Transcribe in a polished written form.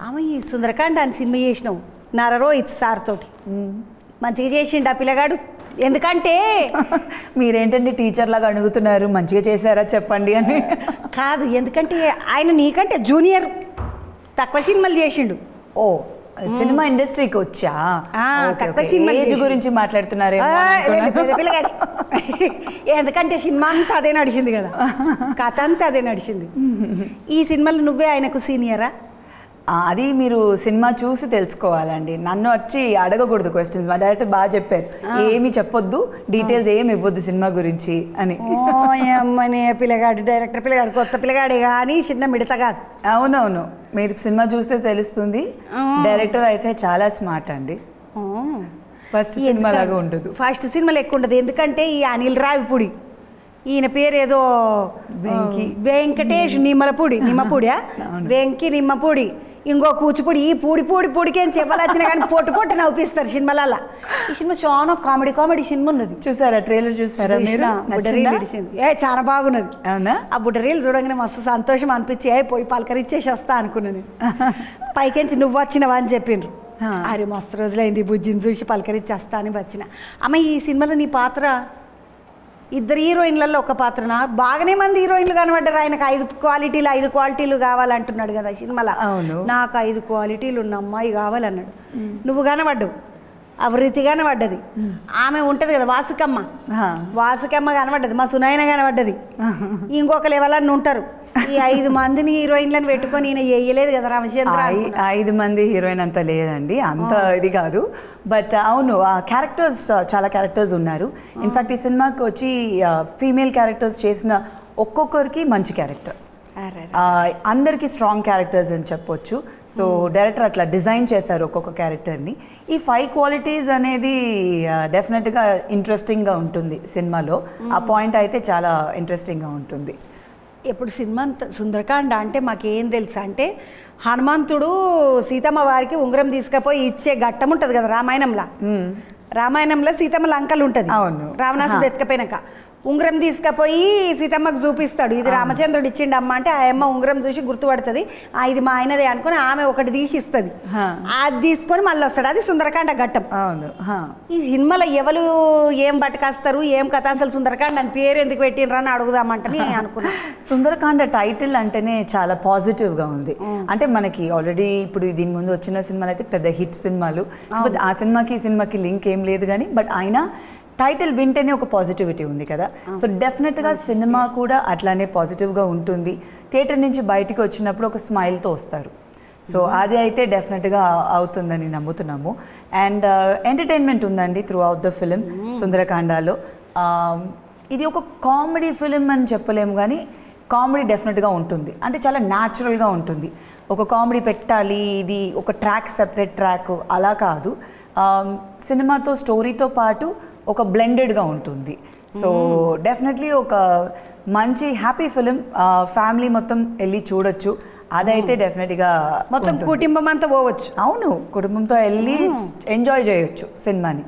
ఆమె ఈ సుందరకాండ అని సినిమా చేసినావు నారా రోహిత్ సార్ తోటి మంచిగా చేసిండు ఆ పిల్లగాడు. ఎందుకంటే మీరేంటండి టీచర్ లాగా అడుగుతున్నారు, మంచిగా చేశారా చెప్పండి అని. కాదు, ఎందుకంటే ఆయన నీకంటే జూనియర్, తక్కువ సినిమాలు చేసిండు. ఓ సినిమా ఇండస్ట్రీకి వచ్చా తక్కువ సినిమా గురించి మాట్లాడుతున్నారు. పిల్లగాడి ఎందుకంటే సినిమా అంతా అదే నడిచింది కదా, కథ అంతా అదే నడిచింది. ఈ సినిమాలో నువ్వే ఆయనకు సీనియరా? అది మీరు సినిమా చూసి తెలుసుకోవాలండి, నన్ను వచ్చి అడగకూడదు క్వశ్చన్స్. మా డైరెక్టర్ బాగా చెప్పారు, ఏమి చెప్పొద్దు, డీటెయిల్స్ ఏమి ఇవ్వద్దు సినిమా గురించి అని. అమ్మనే పిల్లగాడు, డైరెక్టర్ పిల్లగాడు, కొత్త పిల్లగాడే కానీ చిన్న మిడత కాదు. అవునవును, మీరు సినిమా చూస్తే తెలుస్తుంది. డైరెక్టర్ అయితే చాలా స్మార్ట్ అండి. ఫస్ట్ సినిమా లాగా ఉండదు, ఫస్ట్ సినిమా లెక్క ఉండదు. ఎందుకంటే ఈ అనిల్ రావిపూడి, ఈయన పేరు ఏదో వెంకటేష్ నిమ్మపూడియా వెంకి నిమ్మపూడి, ఇంకో కూచిపూడి, ఈ పూడికేం చెప్పాలొచ్చినా కానీ పొట్టు నవ్విస్తారు సినిమాలలో. ఈ సినిమా చాలా కామెడీ సినిమా ఉన్నది. చూసారా ట్రైలర్? చూసారా మీరు? చాలా బాగున్నది. అవునా? ఆ బుడ్డరీలు చూడగానే మస్తు సంతోషం అనిపించి పోయి పలకరిచ్చేసి వస్తా అనుకున్నాను. పైకెంచి నువ్వు వచ్చినవా అని చెప్పిండ్రు. అరే మస్తు రోజులైంది బుజ్జిని చూసి పలకరిచ్చేస్తా అని వచ్చిన. అమ్మ ఈ సినిమాలో నీ పాత్ర ఇద్దరు హీరోయిన్లలో ఒక పాత్రనా? బాగానే మంది హీరోయిన్లు కనబడ్డారు. ఆయనకు 5 క్వాలిటీలు కావాలంటున్నాడు కదా సినిమాలో. నాకు 5 క్వాలిటీలు ఉన్న అమ్మాయి కావాలన్నాడు. నువ్వు కనబడ్డావు, అభివృద్ధి కనబడ్డది. ఆమె ఉంటుంది కదా వాసుకమ్మ కనబడ్డది, మా సునాయన కనబడ్డది. ఇంకొకరు ఎవరన్నా ఉంటారు. ఈ 5 మందిని హీరోయిన్లను పెట్టుకొని ఈయన వేయలేదు కదా రామచంద్ర. 5 మంది హీరోయిన్ అంత లేదండి, అంత ఇది కాదు. బట్ అవును, క్యారెక్టర్స్ చాలా క్యారెక్టర్స్ ఉన్నారు. ఇన్ఫ్యాక్ట్ ఈ సినిమాకి వచ్చి ఫీమేల్ క్యారెక్టర్స్ చేసిన ఒక్కొక్కరికి మంచి క్యారెక్టర్, అందరికీ స్ట్రాంగ్ క్యారెక్టర్స్ అని చెప్పొచ్చు. సో డైరెక్టర్ అట్లా డిజైన్ చేశారు ఒక్కొక్క క్యారెక్టర్ని. ఈ 5 క్వాలిటీస్ అనేది డెఫినెట్గా ఇంట్రెస్టింగ్గా ఉంటుంది సినిమాలో. ఆ పాయింట్ అయితే చాలా ఇంట్రెస్టింగ్గా ఉంటుంది. ఇప్పుడు సినిమా సుందరకాండ అంటే మాకేం తెలుసా అంటే, హనుమంతుడు సీతమ్మ వారికి ఉంగరం తీసుకుపోయి ఇచ్చే ఘట్టం ఉంటుంది కదా రామాయణంలో సీతమ్మ లంకలు ఉంటుంది. రావణాసుడు ఎత్తుకపోయినాక ఉంగరం తీసుకుపోయి సీతమ్మకు చూపిస్తాడు, ఇది రామచంద్రుడు ఇచ్చిండు అమ్మ అంటే, ఆ అమ్మ ఉంగరం చూసి గుర్తుపడుతుంది, ఇది మా ఆయనదే అనుకుని ఆమె ఒకటి తీసి ఇస్తుంది. అది తీసుకొని మళ్ళీ వస్తాడు. అది సుందరకాండ ఘట్టం. ఈ సినిమాలో ఎవరు ఏం పట్టుకొస్తారు, ఏం కథ, అసలు సుందరకాండ అని పేరు ఎందుకు పెట్టినరా అని అడుగుదామంటే అనుకున్నా. సుందరకాండ టైటిల్ అంటేనే చాలా పాజిటివ్గా ఉంది. అంటే మనకి ఆల్రెడీ ఇప్పుడు దీని ముందు వచ్చిన సినిమాలు అయితే పెద్ద హిట్ సినిమాలు, ఆ సినిమాకి ఈ సినిమాకి లింక్ ఏం లేదు కానీ, బట్ అయినా టైటిల్ వింటేనే ఒక పాజిటివిటీ ఉంది కదా. సో డెఫినెట్గా సినిమా కూడా అట్లానే పాజిటివ్గా ఉంటుంది. థియేటర్ నుంచి బయటికి వచ్చినప్పుడు ఒక స్మైల్తో వస్తారు. సో అది అయితే డెఫినెట్గా అవుతుందని నమ్ముతున్నాము. అండ్ ఎంటర్టైన్మెంట్ ఉందండి త్రూ అవుట్ ద ఫిలిం సుందరకాండలో. ఇది ఒక కామెడీ ఫిలిం అని చెప్పలేము కానీ కామెడీ డెఫినెట్గా ఉంటుంది. అంటే చాలా న్యాచురల్గా ఉంటుంది. ఒక కామెడీ పెట్టాలి, ఇది ఒక ట్రాక్ సెపరేట్ ట్రాక్ అలా కాదు. సినిమాతో స్టోరీతో పాటు ఒక బ్లెండెడ్గా ఉంటుంది. సో డెఫినెట్లీ ఒక మంచి హ్యాపీ ఫిలిం, ఫ్యామిలీ మొత్తం వెళ్ళి చూడొచ్చు. అదైతే డెఫినెట్గా మొత్తం కుటుంబం అంతా పోవచ్చు. అవును, కుటుంబంతో వెళ్ళి ఎంజాయ్ చేయొచ్చు సినిమాని.